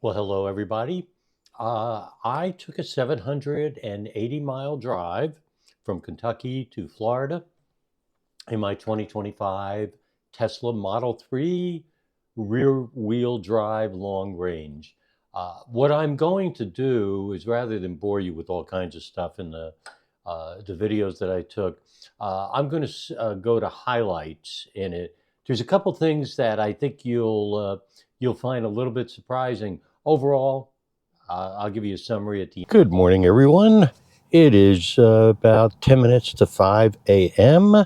Well, hello, everybody. I took a 780-mile drive from Kentucky to Florida in my 2025 Tesla Model 3 rear-wheel drive long range. What I'm going to do is, rather than bore you with all kinds of stuff in the videos that I took, I'm going to go to highlights in it. There's a couple things that I think you'll find a little bit surprising. Overall, I'll give you a summary at the end. Good morning, everyone. It is about 10 minutes to 5 a.m.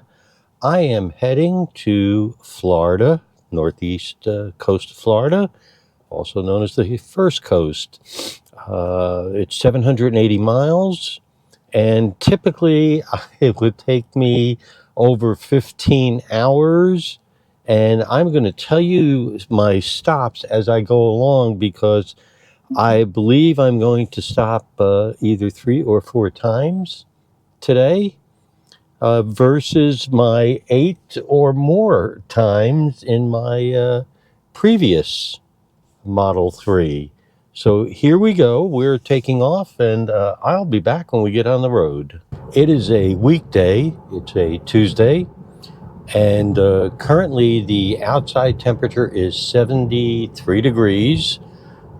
I am heading to Florida, northeast coast of Florida, also known as the First Coast. It's 780 miles, and typically it would take me over 15 hours. And I'm going to tell you my stops as I go along, because I believe I'm going to stop either 3 or 4 times today versus my 8 or more times in my previous Model 3. So here we go. We're taking off, and I'll be back when we get on the road. It is a weekday. It's a Tuesday. And currently the outside temperature is 73 degrees,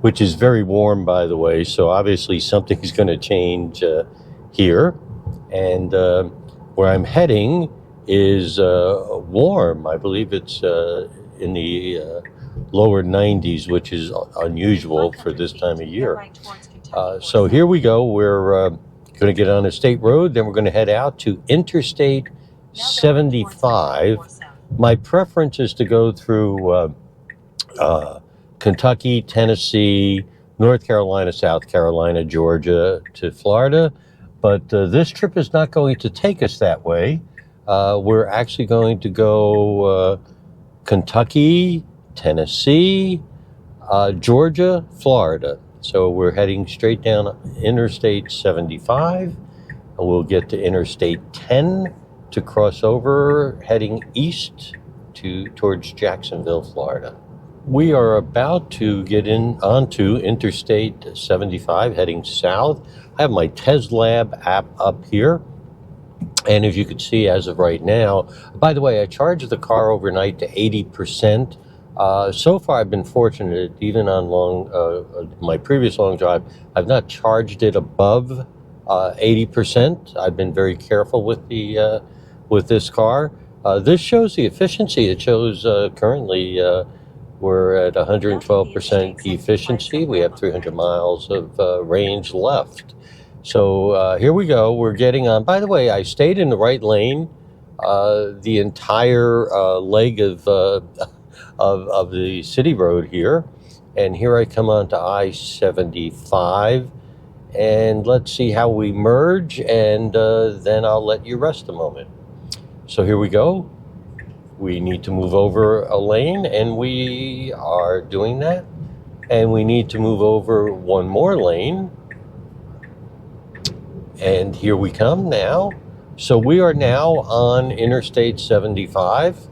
which is very warm, by the way. So obviously something's going to change here. And where I'm heading is warm. I believe it's in the lower 90s, which is unusual for this time of year. So here we go. We're going to get on a state road. Then we're going to head out to Interstate 75. My preference is to go through Kentucky, Tennessee, North Carolina, South Carolina, Georgia to Florida. But this trip is not going to take us that way. We're actually going to go Kentucky, Tennessee, Georgia, Florida. So we're heading straight down Interstate 75. We'll get to Interstate 10 to cross over, heading east towards Jacksonville, Florida. We are about to get onto Interstate 75, heading south. I have my TesLab app up here. And as you can see, as of right now, by the way, I charged the car overnight to 80%. So far, I've been fortunate, even on my previous long drive, I've not charged it above 80%. I've been very careful with this car. This shows the efficiency. It shows currently we're at 112% efficiency. We have 300 miles of range left. So here we go. We're getting on. By the way, I stayed in the right lane the entire leg of the city road here. And here I come onto I-75. And let's see how we merge, and then I'll let you rest a moment. So here we go. We need to move over a lane, and we are doing that. And we need to move over one more lane. And here we come now. So we are now on Interstate 75.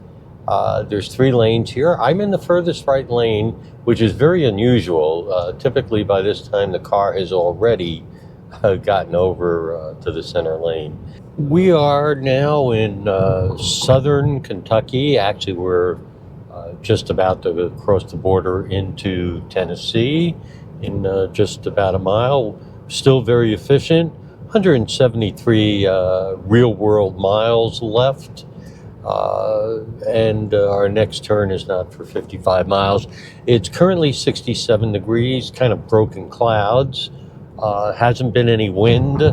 There's 3 lanes here. I'm in the furthest right lane, which is very unusual. Typically by this time the car has already gotten over to the center lane. We are now in southern Kentucky. Actually, we're just about to cross the border into Tennessee in just about a mile. Still very efficient. 173 real-world miles left. And our next turn is not for 55 miles. It's currently 67 degrees, kind of broken clouds. Hasn't been any wind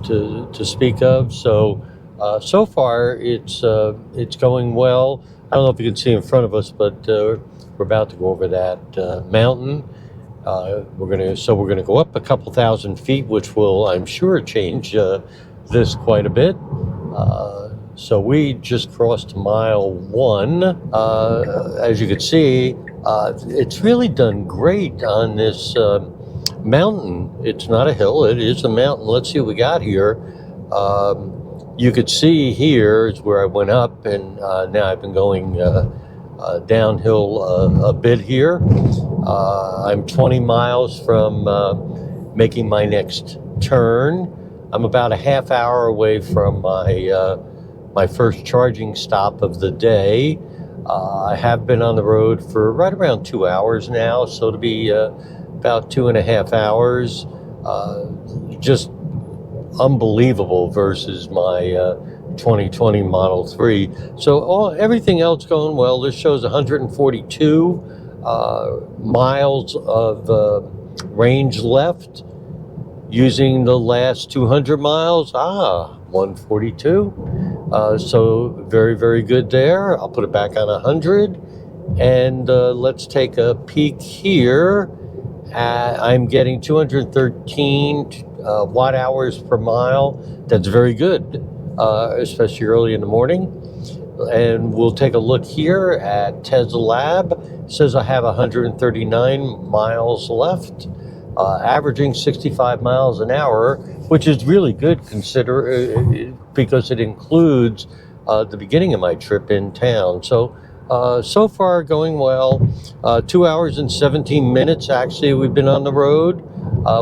to speak of. So far it's going well. I don't know if you can see in front of us, but we're about to go over that mountain. We're gonna go up a couple thousand feet, which will, I'm sure, change this quite a bit. So we just crossed mile 1. As you can see, it's really done great on this mountain. It's not a hill, it is a mountain. Let's see what we got here. You could see here is where I went up, and now I've been going downhill a bit here. I'm 20 miles from making my next turn. I'm about a half hour away from my first charging stop of the day. I have been on the road for right around 2 hours now, so it'll be about 2.5 hours. Just unbelievable versus my 2020 Model 3. So everything else going well. This shows 142 miles of range left using the last 200 miles. 142. So very, very good there. I'll put it back on 100. And let's take a peek here. I'm getting 213 watt hours per mile. That's very good, especially early in the morning. And we'll take a look here at Tesla Lab. It says I have 139 miles left, averaging 65 miles an hour, which is really good because it includes the beginning of my trip in town. So far going well. 2 hours and 17 minutes actually we've been on the road.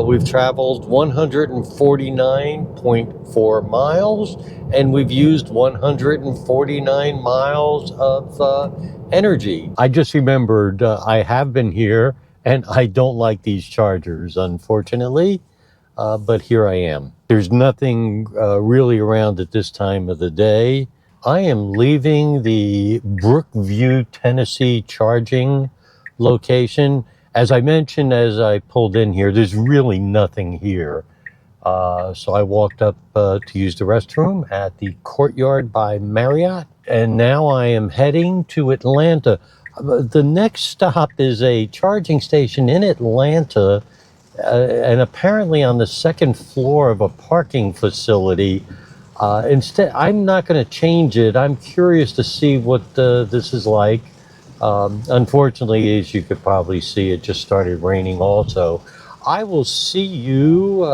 We've traveled 149.4 miles, and we've used 149 miles of energy. I just remembered I have been here, and I don't like these chargers, unfortunately, but here I am. There's nothing really around at this time of the day. I am leaving the Brookview, Tennessee charging location. As I mentioned, as I pulled in here, there's really nothing here. So I walked up to use the restroom at the Courtyard by Marriott. And now I am heading to Atlanta. The next stop is a charging station in Atlanta, and apparently on the second floor of a parking facility. Instead, I'm not going to change it. I'm curious to see what this is like. Unfortunately, as you could probably see, it just started raining also. I will see you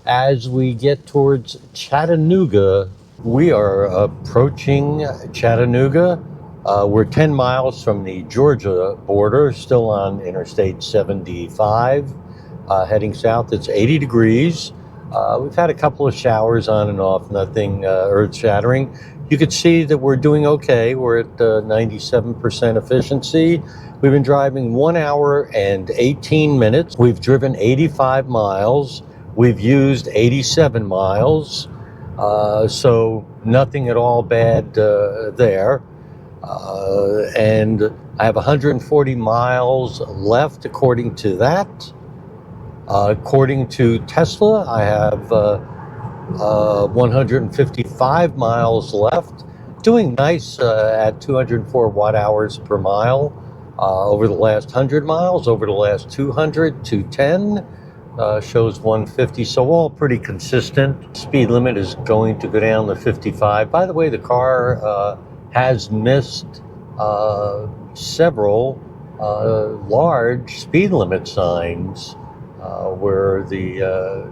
as we get towards Chattanooga. We are approaching Chattanooga. We're 10 miles from the Georgia border, still on Interstate 75, heading south. It's 80 degrees. We've had a couple of showers on and off, nothing earth-shattering. You could see that we're doing okay. We're at 97% efficiency. We've been driving 1 hour and 18 minutes. We've driven 85 miles. We've used 87 miles. So nothing at all bad there. And I have 140 miles left according to that. According to Tesla, I have 155 miles left, doing nice at 204 watt hours per mile over the last 100 miles, over the last 200, 210, shows 150, so all pretty consistent. Speed limit is going to go down to 55. By the way, the car has missed several large speed limit signs where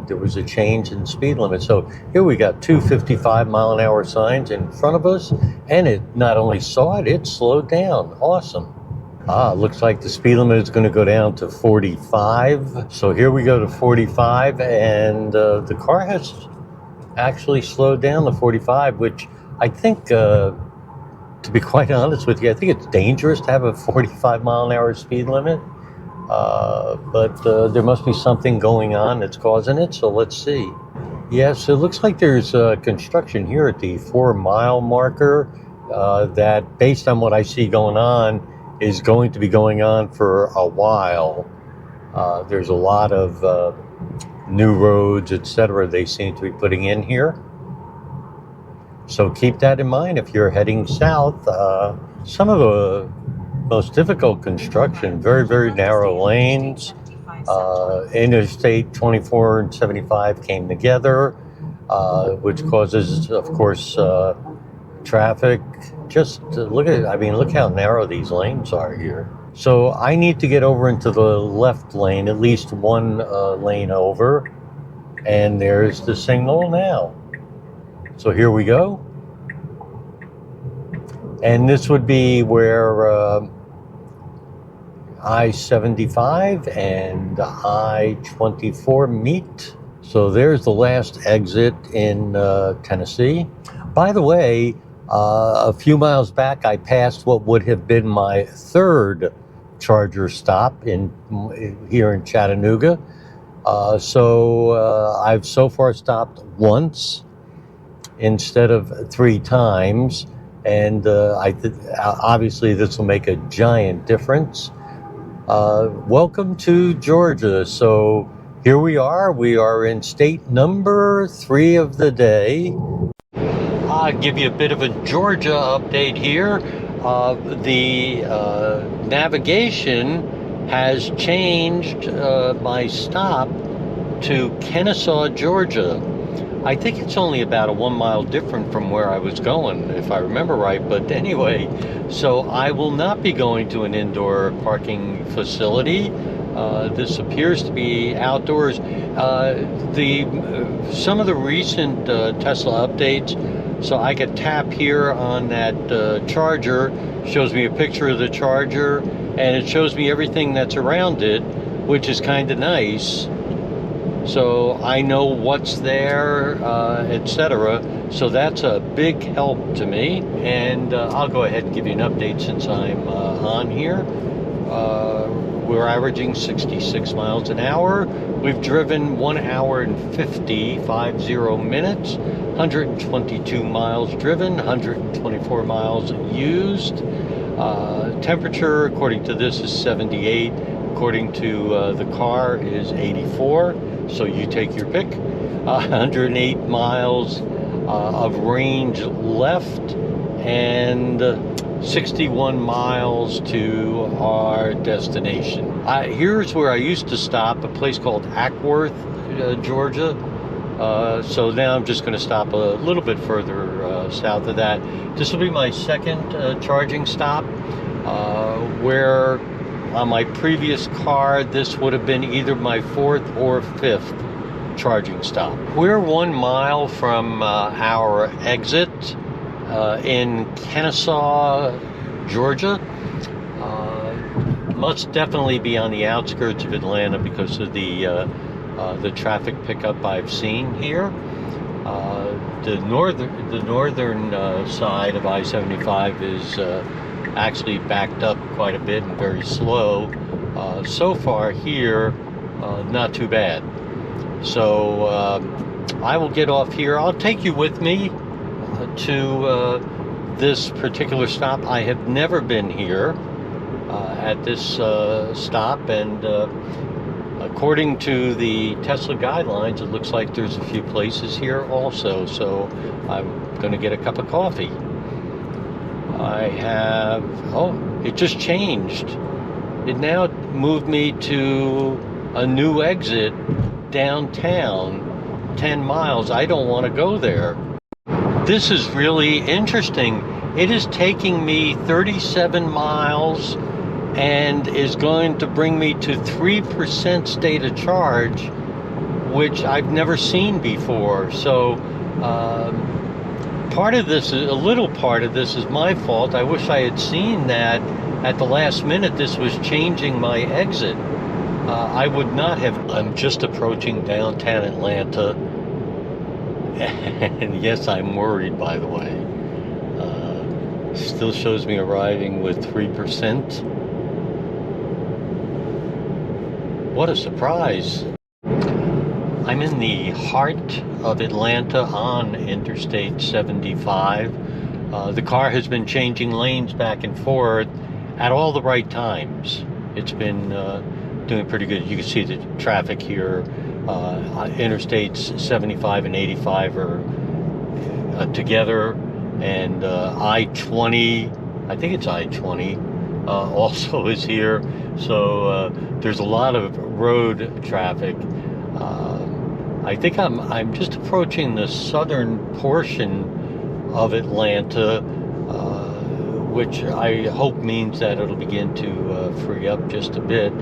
there was a change in speed limit. So here we got two 55-mile-an-hour signs in front of us, and it not only saw it, it slowed down. Awesome. Looks like the speed limit is going to go down to 45. So here we go to 45, and the car has actually slowed down to 45, which I think, to be quite honest with you, I think it's dangerous to have a 45-mile-an-hour speed limit. But there must be something going on that's causing it, so let's see. Yes, it looks like there's construction here at the 4-mile marker that, based on what I see going on, is going to be going on for a while. There's a lot of new roads, etc. they seem to be putting in here. So keep that in mind if you're heading south. Some of the most difficult construction, very, very narrow lanes. Interstate 24 and 75 came together, which causes, of course, traffic. Just look how narrow these lanes are here. So I need to get over into the left lane, at least one lane over, and there's the signal now. So here we go. And this would be where I-75 and I-24 meet. So there's the last exit in Tennessee. By the way, a few miles back, I passed what would have been my third charger stop here in Chattanooga. I've so far stopped once instead of 3 times, and obviously this will make a giant difference. Welcome to Georgia. So here we are. We are in state number 3 of the day. I'll give you a bit of a Georgia update here. The navigation has changed my stop to Kennesaw, Georgia. I think it's only about a 1 mile different from where I was going, if I remember right. But anyway, so I will not be going to an indoor parking facility. This appears to be outdoors. Some of the recent Tesla updates, so I could tap here on that charger, shows me a picture of the charger, and it shows me everything that's around it, which is kind of nice. So I know what's there, etc. So that's a big help to me. And I'll go ahead and give you an update since I'm on here. We're averaging 66 miles an hour. We've driven 1 hour and 50 minutes, 122 miles driven, 124 miles used. Temperature, according to this, is 78. According to the car, is 84. So you take your pick. 108 miles of range left, and 61 miles to our destination. Here's where I used to stop, a place called Ackworth, Georgia. So now I'm just going to stop a little bit further south of that. This will be my second charging stop, where on my previous car, this would have been either my 4th or 5th charging stop. We're 1 mile from our exit in Kennesaw, Georgia. Must definitely be on the outskirts of Atlanta because of the traffic pickup I've seen here. The northern side of I-75 is actually backed up quite a bit and very slow. So far here, not too bad. So I will get off here. I'll take you with me to this particular stop. I have never been here at this stop, and according to the Tesla guidelines, it looks like there's a few places here also. So I'm going to get a cup of coffee. I have, it just changed. It now moved me to a new exit downtown, 10 miles. I don't want to go there. This is really interesting. It is taking me 37 miles and is going to bring me to 3% state of charge, which I've never seen before. So, a little part of this is my fault. I wish I had seen that at the last minute this was changing my exit. I would not have. I'm just approaching downtown Atlanta. And yes, I'm worried, by the way. Still shows me arriving with 3%. What a surprise. I'm in the heart of Atlanta on Interstate 75. The car has been changing lanes back and forth at all the right times. It's been doing pretty good. You can see the traffic here. Interstates 75 and 85 are together, and I-20, I think it's I-20, also is here. So there's a lot of road traffic. I think I'm just approaching the southern portion of Atlanta, which I hope means that it'll begin to free up just a bit.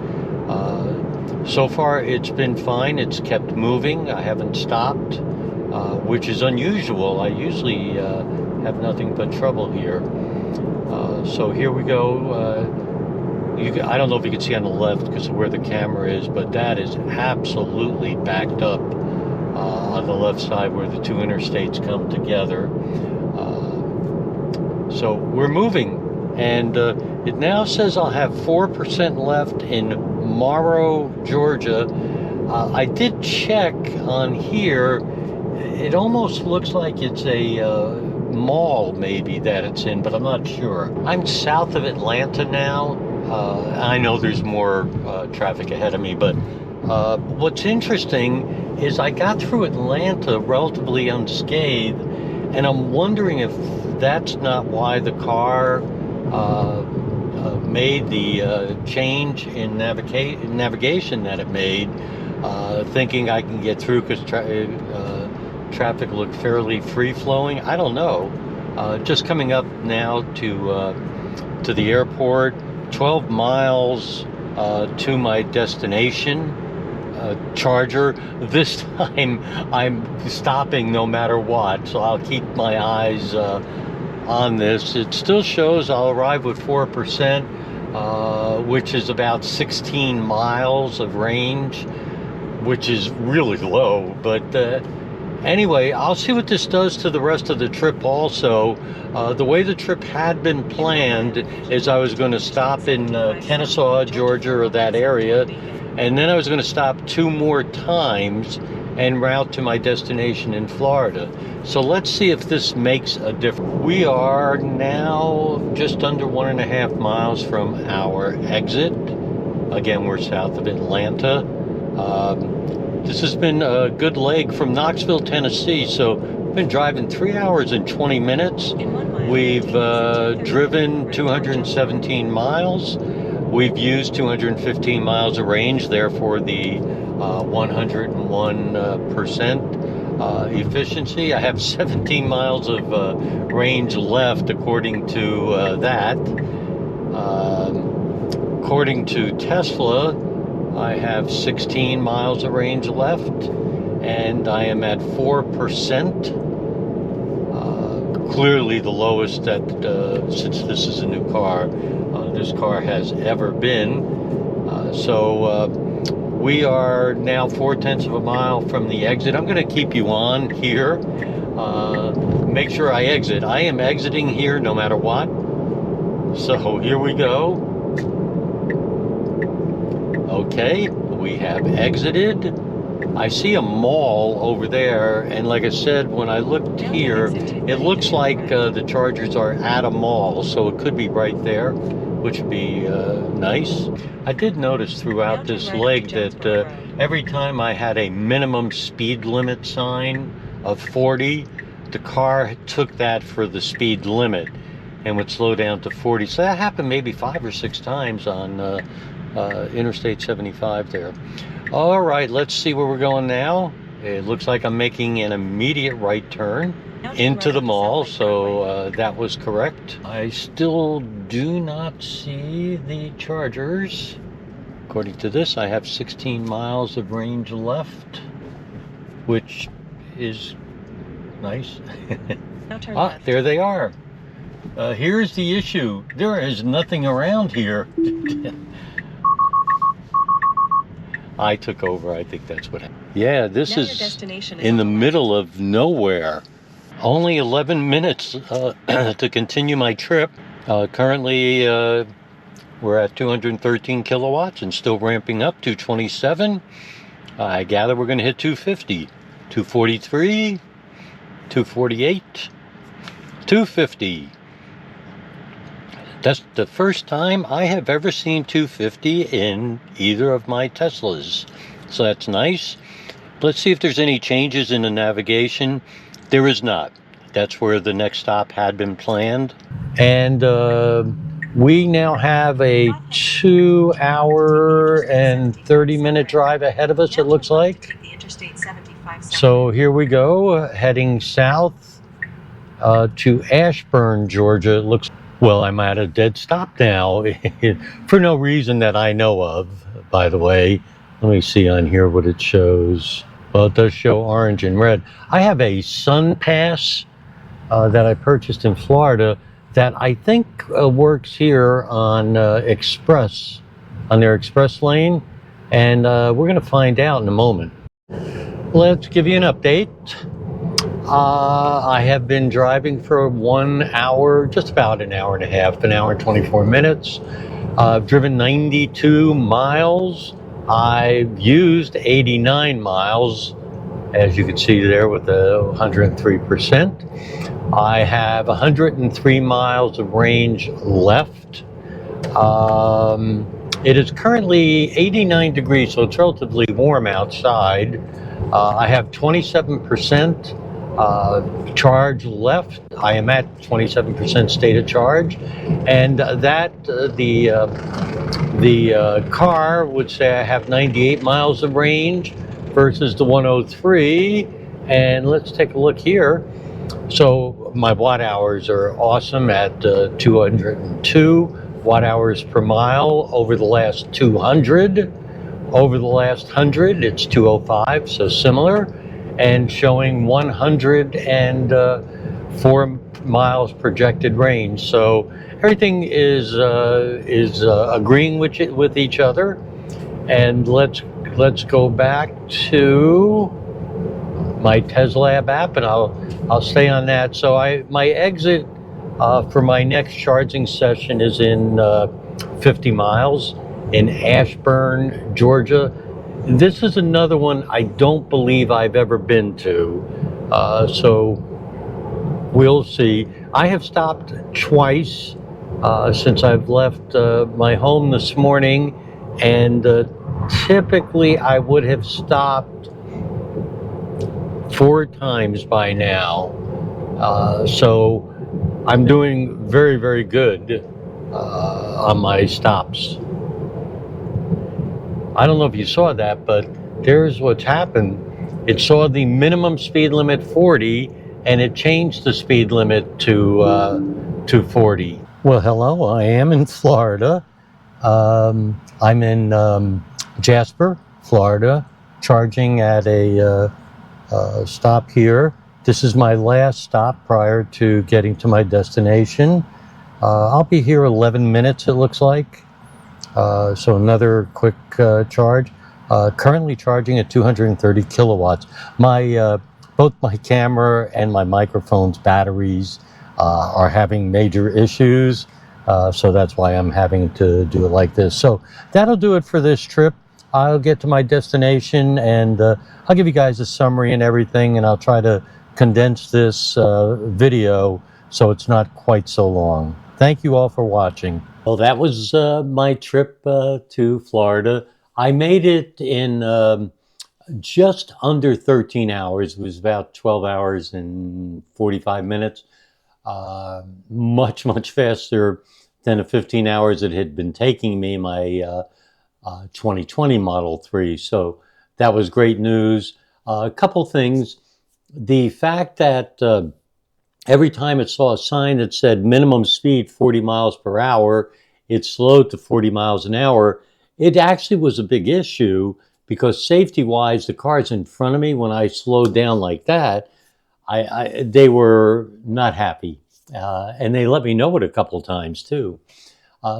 So far it's been fine. It's kept moving. I haven't stopped, which is unusual. I usually have nothing but trouble here. So here we go. I don't know if you can see on the left because of where the camera is, but that is absolutely backed up on the left side where the two interstates come together. So we're moving, and it now says I'll have 4% left in Morrow, Georgia. I did check on here. It almost looks like it's a mall maybe that it's in, but I'm not sure. I'm south of Atlanta now. I know there's more traffic ahead of me, but what's interesting is I got through Atlanta relatively unscathed, and I'm wondering if that's not why the car made the change in navigation that it made, thinking I can get through because traffic looked fairly free-flowing. I don't know. Just coming up now to the airport, 12 miles to my destination. Charger. This time I'm stopping no matter what, so I'll keep my eyes on this. It still shows I'll arrive with 4%, which is about 16 miles of range, which is really low, but anyway, I'll see what this does to the rest of the trip also. The way the trip had been planned is I was going to stop in Kennesaw, Georgia, or that area, and then I was going to stop 2 more times en route to my destination in Florida. So let's see if this makes a difference. We are now just under 1.5 miles from our exit. Again, we're south of Atlanta. This has been a good leg from Knoxville, Tennessee. So we've been driving 3 hours and 20 minutes. We've driven 217 miles. We've used 215 miles of range, therefore the 101% efficiency. I have 17 miles of range left according to that. According to Tesla, I have 16 miles of range left, and I am at 4%. Clearly the lowest that, since this is a new car, this car has ever been. So we are now 0.4 of a mile from the exit. I'm going to keep you on here. Make sure I exit. I am exiting here no matter what. So here we go. Okay, we have exited. I see a mall over there, and like I said, when I looked here, it looks like the Chargers are at a mall, so it could be right there, which would be nice. I did notice throughout this leg that every time I had a minimum speed limit sign of 40, the car took that for the speed limit and would slow down to 40. So that happened maybe 5 or 6 times on Interstate 75 there. All right, let's see where we're going now. It looks like I'm making an immediate right turn into the mall, so that was correct. I still do not see the Chargers. According to this, I have 16 miles of range left, which is nice. There they are. Here's the issue. There is nothing around here. I took over. I think that's what happened. Yeah, this is in the middle of nowhere. Only 11 minutes to continue my trip. Currently, we're at 213 kilowatts and still ramping up to 27. I gather we're going to hit 250, 243, 248, 250. That's the first time I have ever seen 250 in either of my Teslas. So that's nice. Let's see if there's any changes in the navigation. There is not. That's where the next stop had been planned. And we now have a 2 hour and 30-minute drive ahead of us, it looks like. So here we go, heading south to Ashburn, Georgia. It looks. Well, I'm at a dead stop now for no reason that I know of, by the way. Let me see on here what it shows. Well, it does show orange and red. I have a Sun Pass that I purchased in Florida that I think works here on on their express lane, and we're going to find out in a moment. Let's give you an update. I have been driving for 1 hour, just about an hour and a half, an hour and 24 minutes. I've driven 92 miles. I've used 89 miles, as you can see there with the 103%. I have 103 miles of range left. It is currently 89 degrees, so it's relatively warm outside. I have 27% charge left. I am at 27% state of charge, and the car would say I have 98 miles of range versus the 103. And let's take a look here. So my watt hours are awesome at 202 watt hours per mile over the last 200. Over the last 100, it's 205, so similar, and showing 104 miles projected range. So everything is agreeing with each other. And let's go back to my Tesla app, and I'll stay on that. So my exit for my next charging session is in 50 miles in Ashburn, Georgia. This is another one I don't believe I've ever been to, so we'll see. I have stopped twice since I've left my home this morning, and typically I would have stopped 4 times by now. So I'm doing very, very good on my stops. I don't know if you saw that, but there's what's happened. It saw the minimum speed limit 40, and it changed the speed limit to 40. Well, hello, I am in Florida. I'm in Jasper, Florida, charging at a stop here. This is my last stop prior to getting to my destination. I'll be here 11 minutes, it looks like. So another quick charge. Currently charging at 230 kilowatts. Both my camera and my microphone's batteries are having major issues. So that's why I'm having to do it like this. So that'll do it for this trip. I'll get to my destination, and I'll give you guys a summary and everything, and I'll try to condense this video so it's not quite so long. Thank you all for watching. Well, that was my trip to Florida. I made it in just under 13 hours. It was about 12 hours and 45 minutes. Much, much faster than the 15 hours it had been taking me, my 2020 Model 3. So that was great news. A couple things. The fact that every time it saw a sign that said minimum speed 40 miles per hour, it slowed to 40 miles an hour. It actually was a big issue because safety-wise, the cars in front of me, when I slowed down like that, they were not happy. And they let me know it a couple times too.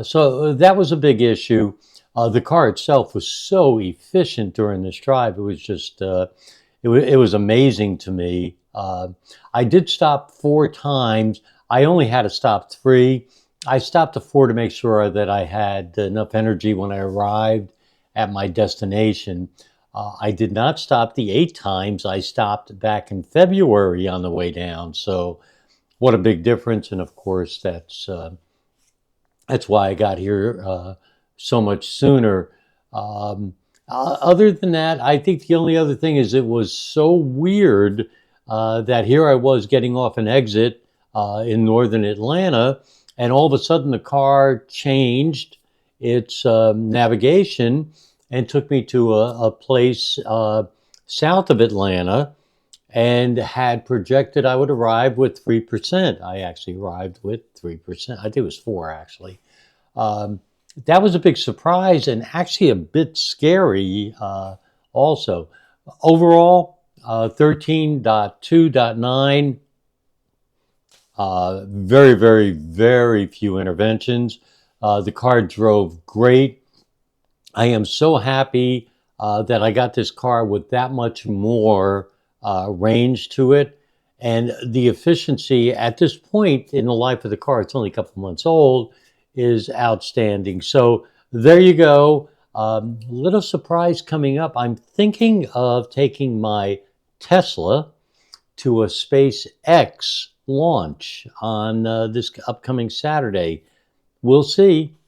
So that was a big issue. The car itself was so efficient during this drive. It was just, it was amazing to me. I did stop 4 times. I only had to stop 3. I stopped at 4 to make sure that I had enough energy when I arrived at my destination. I did not stop the 8 times I stopped back in February on the way down. So what a big difference. And of course, that's why I got here so much sooner. Other than that, I think the only other thing is it was so weird that here I was getting off an exit in northern Atlanta, and all of a sudden the car changed its navigation and took me to a place south of Atlanta, and had projected I would arrive with 3%. I actually arrived with 3%. I think it was 4 actually. That was a big surprise and actually a bit scary also. Overall, 13.2.9, Very, very, very few interventions. The car drove great. I am so happy that I got this car with that much more range to it. And the efficiency at this point in the life of the car, it's only a couple months old, is outstanding. So there you go. Little surprise coming up. I'm thinking of taking my Tesla to a SpaceX launch on this upcoming Saturday. We'll see.